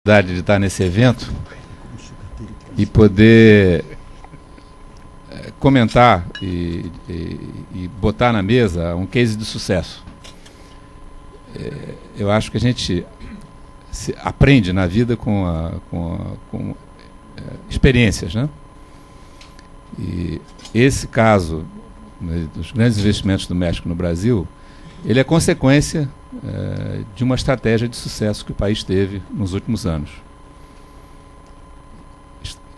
De estar nesse evento e poder comentar e botar na mesa um case de sucesso. Eu acho que a gente aprende na vida com experiências, né? E esse caso, né, dos grandes investimentos do México no Brasil, ele é consequência de uma estratégia de sucesso que o país teve nos últimos anos.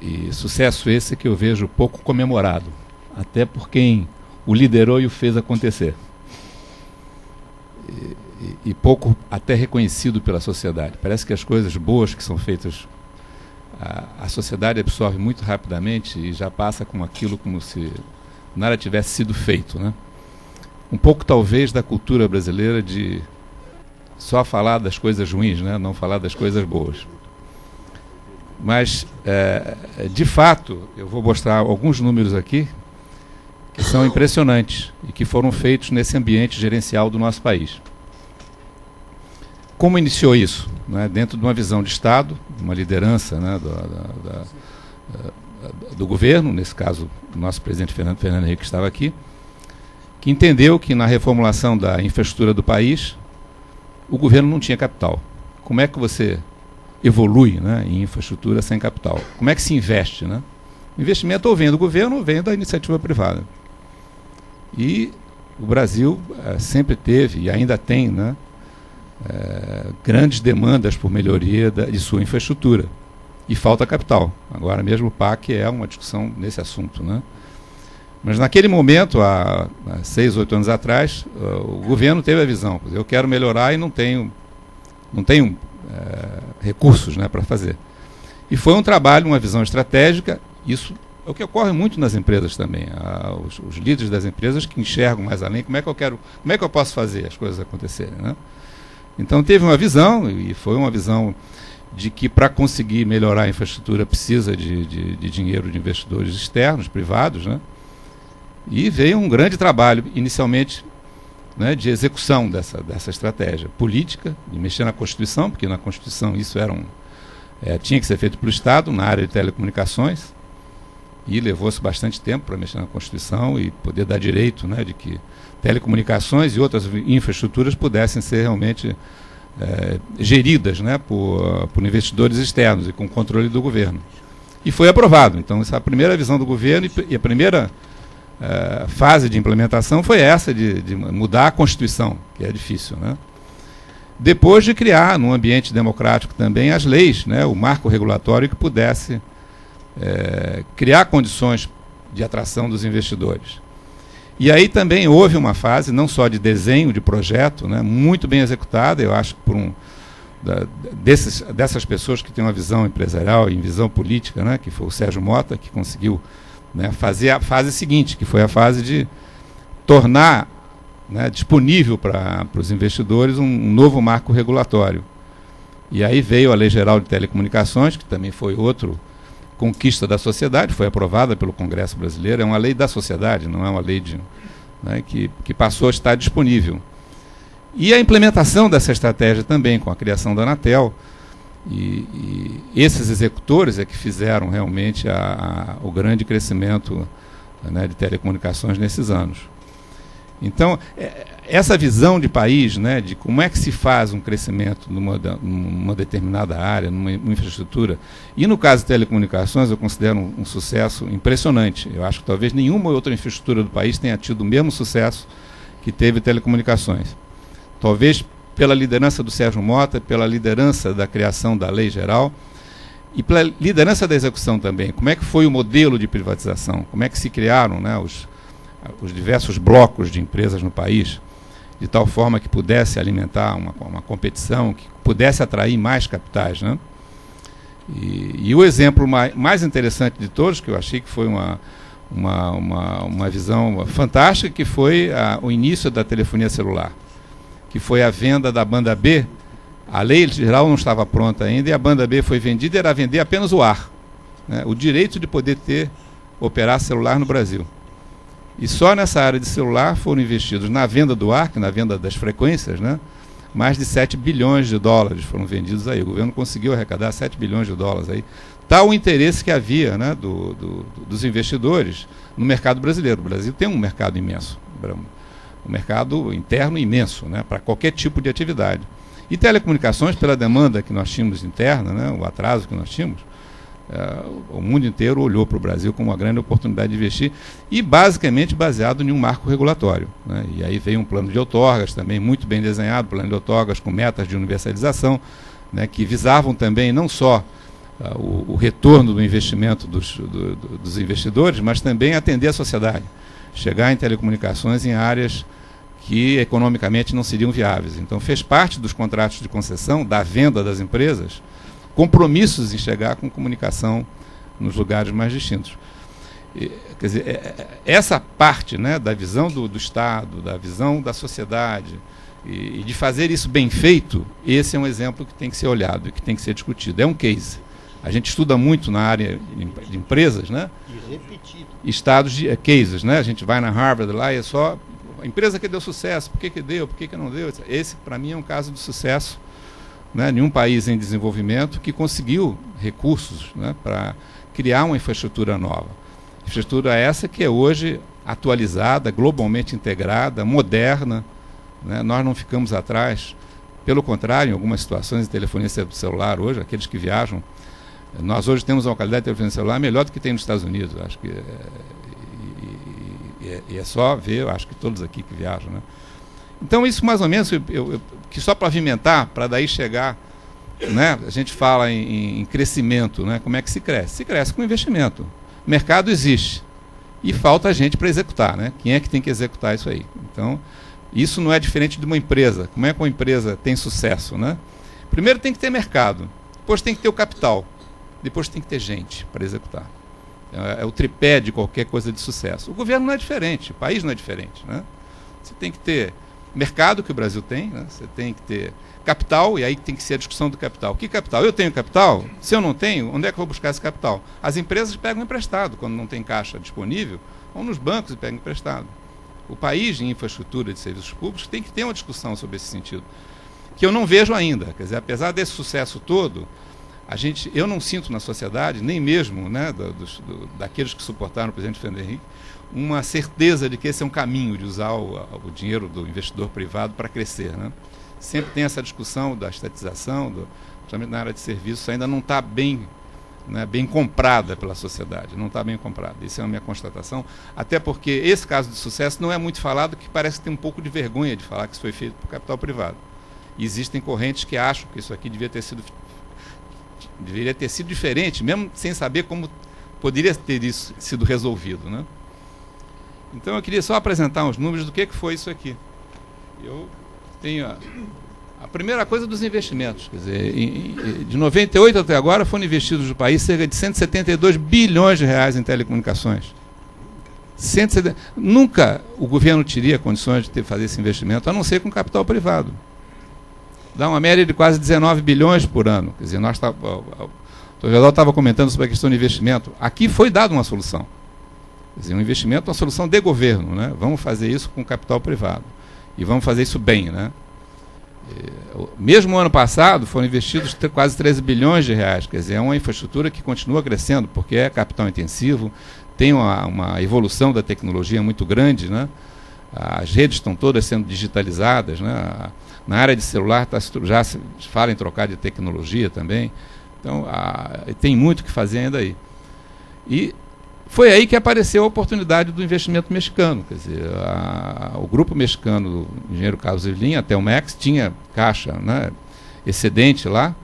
E sucesso esse que eu vejo pouco comemorado, até por quem o liderou e o fez acontecer. E pouco até reconhecido pela sociedade. Parece que as coisas boas que são feitas, a sociedade absorve muito rapidamente e já passa com aquilo como se nada tivesse sido feito, né? Um pouco, talvez, da cultura brasileira de só falar das coisas ruins, né? Não falar das coisas boas. Mas, de fato, eu vou mostrar alguns números aqui que são impressionantes e que foram feitos nesse ambiente gerencial do nosso país. Como iniciou isso? Né? Dentro de uma visão de Estado, uma liderança, né, do governo, nesse caso, o nosso presidente Fernando Henrique estava aqui, que entendeu que na reformulação da infraestrutura do país, o governo não tinha capital. Como é que você evolui, né, em infraestrutura sem capital? Como é que se investe, né? O investimento ou vem do governo ou vem da iniciativa privada. E o Brasil sempre teve e ainda tem, né, grandes demandas por melhoria de sua infraestrutura. E falta capital. Agora mesmo o PAC é uma discussão nesse assunto, né? Mas naquele momento, há 6, 8 anos atrás, o governo teve a visão. Eu quero melhorar e não tenho recursos, né, para fazer. E foi um trabalho, uma visão estratégica. Isso é o que ocorre muito nas empresas também. Os líderes das empresas que enxergam mais além, como é que eu posso fazer as coisas acontecerem, né? Então teve uma visão, e foi uma visão de que para conseguir melhorar a infraestrutura precisa de dinheiro de investidores externos, privados, né? E veio um grande trabalho, inicialmente, né, de execução dessa estratégia política, de mexer na Constituição, porque na Constituição isso tinha que ser feito pelo Estado, na área de telecomunicações, e levou-se bastante tempo para mexer na Constituição e poder dar direito, né, de que telecomunicações e outras infraestruturas pudessem ser realmente geridas, né, por investidores externos e com controle do governo. E foi aprovado. Então, essa é a primeira visão do governo e a primeira fase de implementação foi essa, de mudar a Constituição, que é difícil, né? Depois de criar, num ambiente democrático também, as leis, né, o marco regulatório que pudesse criar condições de atração dos investidores. E aí também houve uma fase, não só de desenho de projeto, né, muito bem executada, eu acho que por dessas pessoas que têm uma visão empresarial e visão política, né, que foi o Sérgio Mota, que conseguiu, né, fazer a fase seguinte, que foi a fase de tornar, né, disponível para os investidores um novo marco regulatório. E aí veio a Lei Geral de Telecomunicações, que também foi outro conquista da sociedade, foi aprovada pelo Congresso Brasileiro, é uma lei da sociedade, não é uma lei né, que passou a estar disponível. E a implementação dessa estratégia também, com a criação da Anatel, e esses executores é que fizeram realmente o grande crescimento, né, de telecomunicações nesses anos. Então, essa visão de país, né, de como é que se faz um crescimento numa determinada área, numa infraestrutura, e no caso de telecomunicações eu considero um sucesso impressionante. Eu acho que talvez nenhuma outra infraestrutura do país tenha tido o mesmo sucesso que teve telecomunicações. Talvez pela liderança do Sérgio Mota, pela liderança da criação da lei geral e pela liderança da execução também. Como é que foi o modelo de privatização? Como é que se criaram, né, os diversos blocos de empresas no país, de tal forma que pudesse alimentar uma competição, que pudesse atrair mais capitais, né? E o exemplo mais interessante de todos, que eu achei que foi uma visão fantástica, que foi o início da telefonia celular, que foi a venda da banda B. A lei geral não estava pronta ainda e a banda B foi vendida, era vender apenas o ar, né, o direito de poder operar celular no Brasil. E só nessa área de celular foram investidos na venda do ar, na venda das frequências, né, mais de 7 bilhões de dólares foram vendidos aí. O governo conseguiu arrecadar 7 bilhões de dólares aí. Tal o interesse que havia, né, dos investidores no mercado brasileiro. O Brasil tem um mercado imenso, um mercado interno imenso, né, para qualquer tipo de atividade. E telecomunicações, pela demanda que nós tínhamos interna, né, o atraso que nós tínhamos, o mundo inteiro olhou para o Brasil como uma grande oportunidade de investir e basicamente baseado em um marco regulatório, né? E aí veio um plano de outorgas também muito bem desenhado, plano de outorgas com metas de universalização, né, que visavam também não só o retorno do investimento dos investidores, mas também atender a sociedade, chegar em telecomunicações em áreas que economicamente não seriam viáveis. Então fez parte dos contratos de concessão, da venda das empresas, compromissos em chegar com comunicação nos lugares mais distintos. Quer dizer, essa parte, né, da visão do Estado, da visão da sociedade, e de fazer isso bem feito, esse é um exemplo que tem que ser olhado e que tem que ser discutido. É um case. A gente estuda muito na área de empresas, né? E repetido. Estados de cases, né? A gente vai na Harvard lá e é só a empresa que deu sucesso, por que deu, por que não deu. Esse, para mim, é um caso de sucesso, né, em um país em desenvolvimento que conseguiu recursos, né, para criar uma infraestrutura nova. Infraestrutura essa que é hoje atualizada, globalmente integrada, moderna, né? Nós não ficamos atrás, pelo contrário, em algumas situações de telefonia celular hoje, aqueles que viajam, nós hoje temos uma qualidade de telefonia celular melhor do que tem nos Estados Unidos, acho que é só ver, eu acho que todos aqui que viajam, né? Então isso mais ou menos, que só para pavimentar, para daí chegar, né, a gente fala em crescimento, né, como é que se cresce? Se cresce com investimento. O mercado existe e falta gente para executar, né? Quem é que tem que executar isso aí? Então, isso não é diferente de uma empresa. Como é que uma empresa tem sucesso, né? Primeiro tem que ter mercado, depois tem que ter o capital, depois tem que ter gente para executar. É o tripé de qualquer coisa de sucesso. O governo não é diferente, o país não é diferente, né? Você tem que ter mercado, que o Brasil tem, né? Você tem que ter capital, e aí tem que ser a discussão do capital. Que capital? Eu tenho capital? Se eu não tenho, onde é que eu vou buscar esse capital? As empresas pegam emprestado, quando não tem caixa disponível, vão nos bancos e pegam emprestado. O país, em infraestrutura de serviços públicos, tem que ter uma discussão sobre esse sentido, que eu não vejo ainda. Quer dizer, apesar desse sucesso todo, eu não sinto na sociedade, nem mesmo, né, daqueles que suportaram o presidente Fernando Henrique, uma certeza de que esse é um caminho de usar o dinheiro do investidor privado para crescer, né? Sempre tem essa discussão da estatização, principalmente na área de serviços, ainda não está bem, né, bem comprada pela sociedade, não está bem comprada. Isso é a minha constatação, até porque esse caso de sucesso não é muito falado, que parece que tem um pouco de vergonha de falar que isso foi feito por capital privado. E existem correntes que acham que isso aqui deveria ter sido diferente, mesmo sem saber como poderia ter isso sido resolvido, né? Então eu queria só apresentar uns números do que foi isso aqui. Eu tenho a primeira coisa dos investimentos, quer dizer, de 98 até agora foram investidos no país cerca de 172 bilhões de reais em telecomunicações. Nunca o governo teria condições de fazer esse investimento, a não ser com capital privado. Dá uma média de quase 19 bilhões por ano. Quer dizer, o Torredor estava comentando sobre a questão de investimento. Aqui foi dada uma solução. Quer dizer, um investimento, uma solução de governo, né? Vamos fazer isso com capital privado. E vamos fazer isso bem, né? Mesmo ano passado foram investidos quase 13 bilhões de reais. Quer dizer, é uma infraestrutura que continua crescendo, porque é capital intensivo, tem uma evolução da tecnologia muito grande, né? As redes estão todas sendo digitalizadas, né? Na área de celular já se fala em trocar de tecnologia também. Então, tem muito o que fazer ainda aí. E foi aí que apareceu a oportunidade do investimento mexicano. Quer dizer, o grupo mexicano do engenheiro Carlos Slim, a Telmex, tinha caixa, né, excedente lá,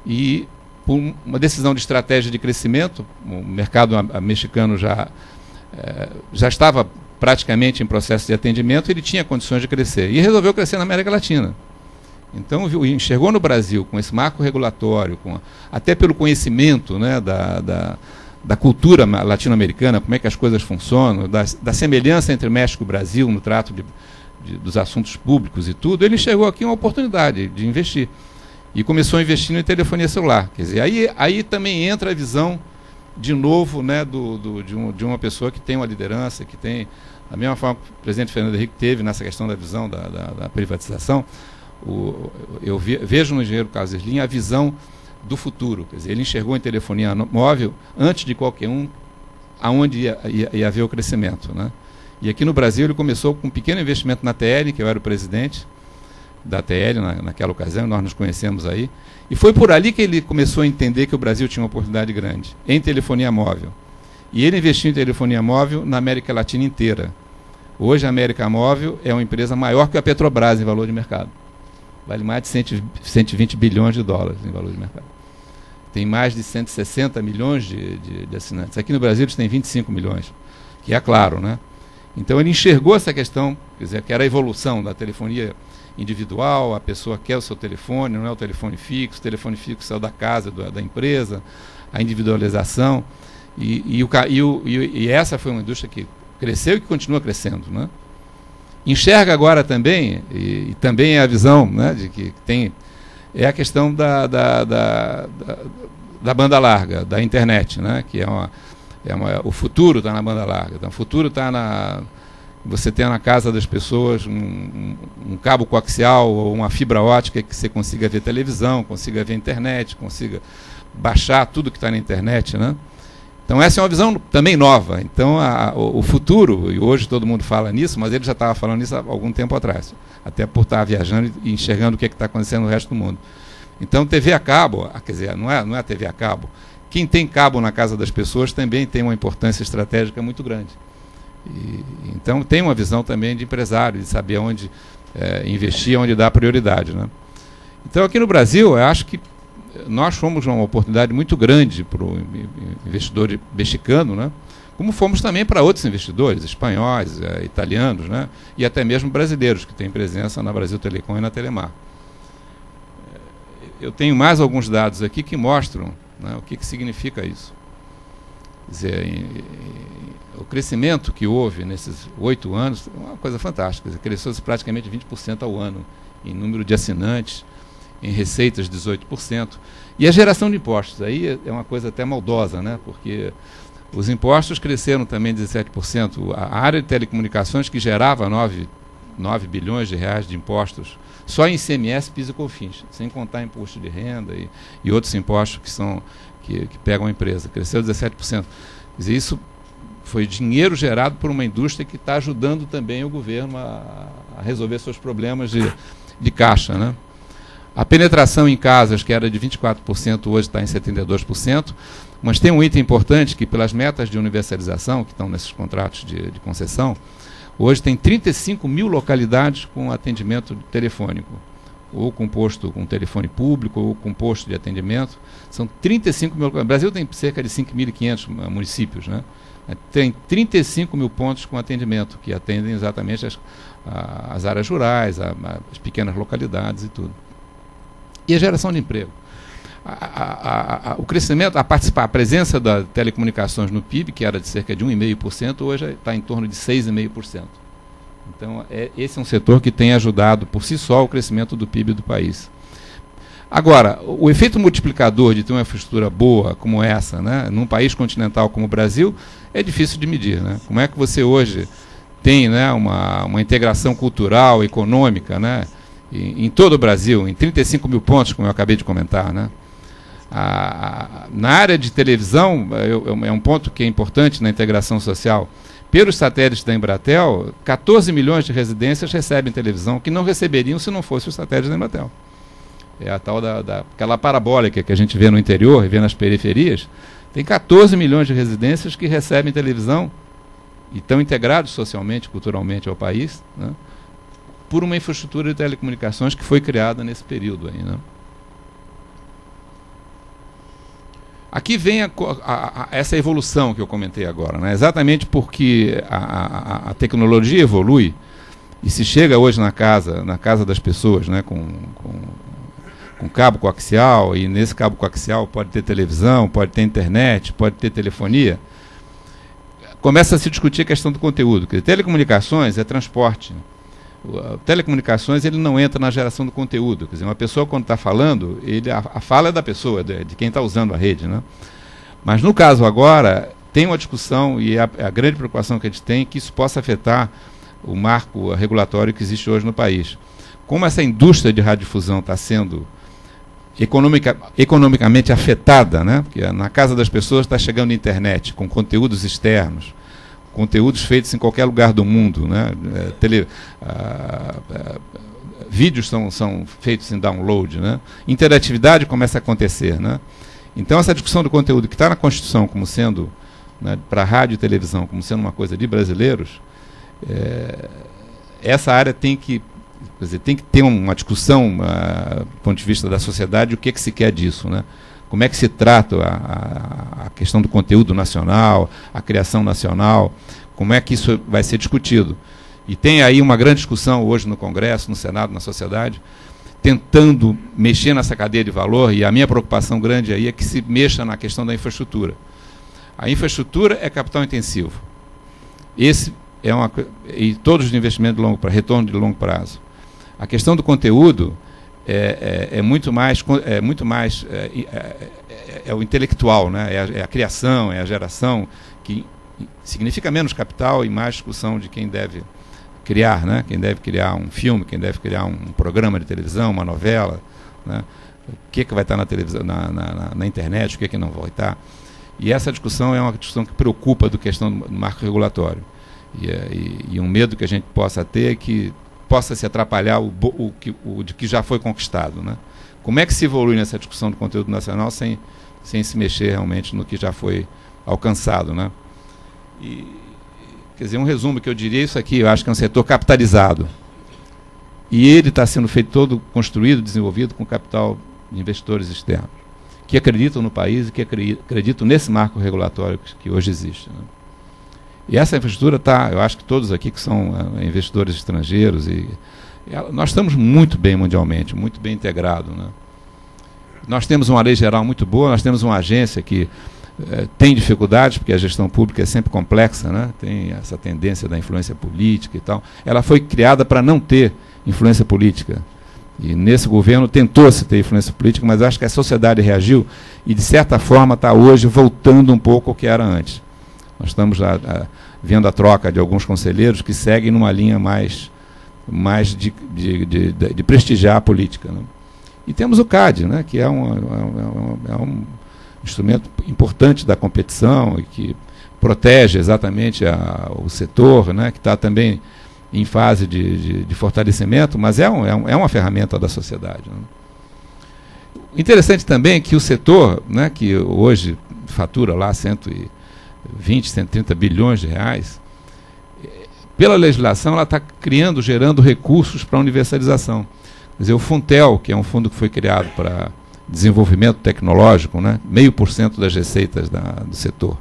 e por uma decisão de estratégia de crescimento, o mercado mexicano já estava praticamente em processo de atendimento, ele tinha condições de crescer. E resolveu crescer na América Latina. Então, enxergou no Brasil, com esse marco regulatório, até pelo conhecimento, né, da cultura latino-americana, como é que as coisas funcionam, da semelhança entre México e Brasil no trato dos assuntos públicos e tudo, ele chegou aqui uma oportunidade de investir. E começou investindo em telefonia celular. Quer dizer, aí também entra a visão, de novo, né, de uma pessoa que tem uma liderança, que tem, da mesma forma que o presidente Fernando Henrique teve nessa questão da visão da privatização, eu vejo no engenheiro Carlos Slim a visão do futuro. Quer dizer, ele enxergou em telefonia móvel, antes de qualquer um, aonde ia haver o crescimento, né? E aqui no Brasil ele começou com um pequeno investimento na TL, que eu era o presidente da TL naquela ocasião, nós nos conhecemos aí, e foi por ali que ele começou a entender que o Brasil tinha uma oportunidade grande, em telefonia móvel. E ele investiu em telefonia móvel na América Latina inteira. Hoje a América Móvel é uma empresa maior que a Petrobras em valor de mercado. Vale mais de 120 bilhões de dólares em valor de mercado. Tem mais de 160 milhões de assinantes. Aqui no Brasil eles têm 25 milhões, que é claro, né? Então ele enxergou essa questão, quer dizer, que era a evolução da telefonia individual, a pessoa quer o seu telefone, não é o telefone fixo saiu da casa, da empresa, a individualização, e essa foi uma indústria que cresceu e que continua crescendo, né? Enxerga agora também, e também é a visão, né, de que tem, é a questão da banda larga, da internet, né, que o futuro está na banda larga. Então, o futuro está você tem na casa das pessoas um cabo coaxial ou uma fibra ótica que você consiga ver televisão, consiga ver internet, consiga baixar tudo que está na internet, né? Então essa é uma visão também nova. Então o futuro, e hoje todo mundo fala nisso, mas ele já estava falando nisso há algum tempo atrás, até por estar viajando e enxergando o que está acontecendo no resto do mundo. Então TV a cabo, quer dizer, não é a TV a cabo, quem tem cabo na casa das pessoas também tem uma importância estratégica muito grande. Então tem uma visão também de empresário, de saber onde investir, onde dar prioridade, né? Então aqui no Brasil, eu acho que nós fomos uma oportunidade muito grande para o investidor mexicano, né? Como fomos também para outros investidores, espanhóis, italianos, né? E até mesmo brasileiros, que têm presença na Brasil Telecom e na Telemar. Eu tenho mais alguns dados aqui que mostram, né, o que significa isso. Quer dizer, o crescimento que houve nesses 8 anos é uma coisa fantástica. Cresceu praticamente 20% ao ano em número de assinantes, em receitas 18%. E a geração de impostos, aí é uma coisa até maldosa, né? Porque os impostos cresceram também 17%. A área de telecomunicações, que gerava 9 bilhões de reais de impostos, só em ICMS, PIS e COFINS, sem contar imposto de renda e outros impostos que pegam a empresa. Cresceu 17%. Quer dizer, isso foi dinheiro gerado por uma indústria que está ajudando também o governo a resolver seus problemas de caixa, né? A penetração em casas, que era de 24%, hoje está em 72%, mas tem um item importante que, pelas metas de universalização, que estão nesses contratos de concessão, hoje tem 35 mil localidades com atendimento telefônico, ou com telefone público, ou com posto de atendimento. São 35 mil. O Brasil tem cerca de 5.500 municípios, né? Tem 35 mil pontos com atendimento, que atendem exatamente as áreas rurais, as pequenas localidades e tudo. E a geração de emprego. O crescimento, a presença das telecomunicações no PIB, que era de cerca de 1,5%, hoje está em torno de 6,5%. Então, esse é um setor que tem ajudado por si só o crescimento do PIB do país. Agora, o efeito multiplicador de ter uma infraestrutura boa como essa, né, num país continental como o Brasil, é difícil de medir, né? Como é que você hoje tem, né, uma integração cultural, econômica, né, em todo o Brasil, em 35 mil pontos, como eu acabei de comentar, né? Na área de televisão, é um ponto que é importante na integração social. Pelos satélites da Embratel, 14 milhões de residências recebem televisão, que não receberiam se não fosse os satélites da Embratel. É a tal aquela parabólica que a gente vê no interior e vê nas periferias. Tem 14 milhões de residências que recebem televisão e estão integrados socialmente, culturalmente ao país, né, por uma infraestrutura de telecomunicações que foi criada nesse período aí, né? Aqui vem essa evolução que eu comentei agora, né? Exatamente porque a tecnologia evolui e se chega hoje na casa das pessoas, né, com cabo coaxial, e nesse cabo coaxial pode ter televisão, pode ter internet, pode ter telefonia. Começa a se discutir a questão do conteúdo, porque telecomunicações é transporte. Telecomunicações, ele não entra na geração do conteúdo. Quer dizer, uma pessoa, quando está falando, a fala é da pessoa, de quem está usando a rede, né? Mas no caso agora, tem uma discussão, e a grande preocupação que a gente tem é que isso possa afetar o marco regulatório que existe hoje no país. como essa indústria de radiodifusão está sendo economicamente afetada, né? Porque na casa das pessoas está chegando a internet com conteúdos externos, conteúdos feitos em qualquer lugar do mundo, né? Vídeos são feitos em download, né? Interatividade começa a acontecer, né? Então essa discussão do conteúdo que está na Constituição como sendo, né, para rádio e televisão, como sendo uma coisa de brasileiros, essa área tem que, quer dizer, tem que ter uma discussão do ponto de vista da sociedade, o que se quer disso, né? Como é que se trata a questão do conteúdo nacional, a criação nacional, como é que isso vai ser discutido. E tem aí uma grande discussão hoje no Congresso, no Senado, na sociedade, tentando mexer nessa cadeia de valor, e a minha preocupação grande aí é que se mexa na questão da infraestrutura. A infraestrutura é capital intensivo. E todos os investimentos de longo prazo, retorno de longo prazo. A questão do conteúdo é muito mais o intelectual, né? É a criação, é a geração, que significa menos capital e mais discussão de quem deve criar, né? Quem deve criar um filme, quem deve criar um programa de televisão, uma novela, né? O que vai estar na televisão, na internet, o que não vai estar. E essa discussão é uma discussão que preocupa do questão do marco regulatório. E um medo que a gente possa ter é que possa se atrapalhar o que já foi conquistado, né? Como é que se evolui nessa discussão do conteúdo nacional sem se mexer realmente no que já foi alcançado, né? Quer dizer, um resumo que eu diria é isso aqui: eu acho que é um setor capitalizado. E ele está sendo feito todo, construído, desenvolvido com capital de investidores externos, que acreditam no país e que acreditam nesse marco regulatório que hoje existe, né? E essa infraestrutura eu acho que todos aqui que são investidores estrangeiros, nós estamos muito bem mundialmente, muito bem integrados, né? Nós temos uma lei geral muito boa, nós temos uma agência que tem dificuldades, porque a gestão pública é sempre complexa, né? Tem essa tendência da influência política e tal. Ela foi criada para não ter influência política. E nesse governo tentou-se ter influência política, mas acho que a sociedade reagiu e, de certa forma, está hoje voltando um pouco ao que era antes. Nós estamos vendo a troca de alguns conselheiros que seguem numa linha mais de prestigiar a política, né? E temos o CAD, né, que é um instrumento importante da competição e que protege exatamente o setor, né, que está também em fase de fortalecimento, mas é uma ferramenta da sociedade, né? Interessante também que o setor, né, que hoje fatura lá 120, 130 bilhões de reais, pela legislação ela está gerando recursos para a universalização. Quer dizer, o Funtel, que é um fundo que foi criado para desenvolvimento tecnológico, né, 0,5% das receitas do setor.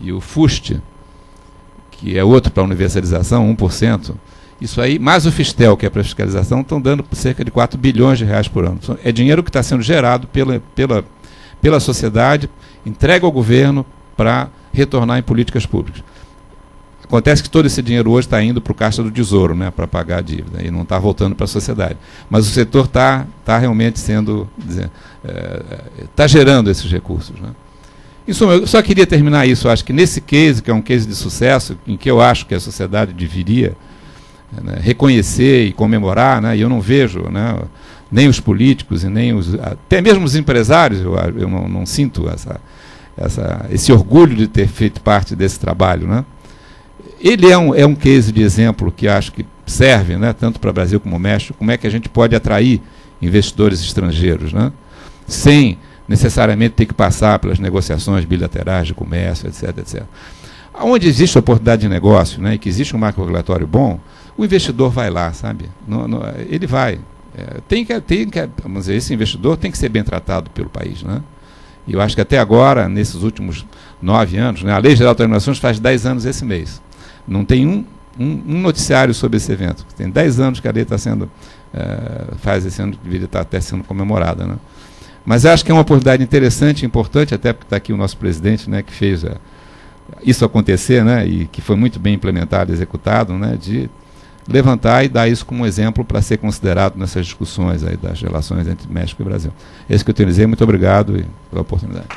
E o FUST, que é outro para universalização, 1%. Isso aí, mais o Fistel, que é para fiscalização, estão dando cerca de 4 bilhões de reais por ano. É dinheiro que está sendo gerado pela sociedade, entregue ao governo para retornar em políticas públicas. Acontece que todo esse dinheiro hoje está indo para o Caixa do Tesouro, né, para pagar a dívida, e não está voltando para a sociedade. Mas o setor está realmente está gerando esses recursos, né? Em suma, eu só queria terminar isso. Eu acho que nesse case, que é um case de sucesso, em que eu acho que a sociedade deveria, né, reconhecer e comemorar, né, e eu não vejo, né, nem os políticos e nem até mesmo os empresários, eu não sinto esse orgulho de ter feito parte desse trabalho, né? Ele é um case de exemplo que acho que serve, né, tanto para o Brasil como o México, como é que a gente pode atrair investidores estrangeiros, né, sem necessariamente ter que passar pelas negociações bilaterais de comércio, etc, etc. Onde existe oportunidade de negócio, né, e que existe um marco regulatório bom, o investidor vai lá, sabe? Ele vai. Vamos dizer, esse investidor tem que ser bem tratado pelo país, né? E eu acho que até agora, nesses últimos 9 anos, né, a Lei Geral de Transações faz 10 anos esse mês. Não tem um noticiário sobre esse evento. Tem 10 anos que a lei está sendo, faz esse ano, deveria estar até sendo comemorada, né? Mas acho que é uma oportunidade interessante, importante, até porque está aqui o nosso presidente, né, que fez isso acontecer, né, e que foi muito bem implementado, executado, né, de levantar e dar isso como exemplo para ser considerado nessas discussões aí das relações entre México e Brasil. É isso que eu tenho a dizer. Muito obrigado pela oportunidade.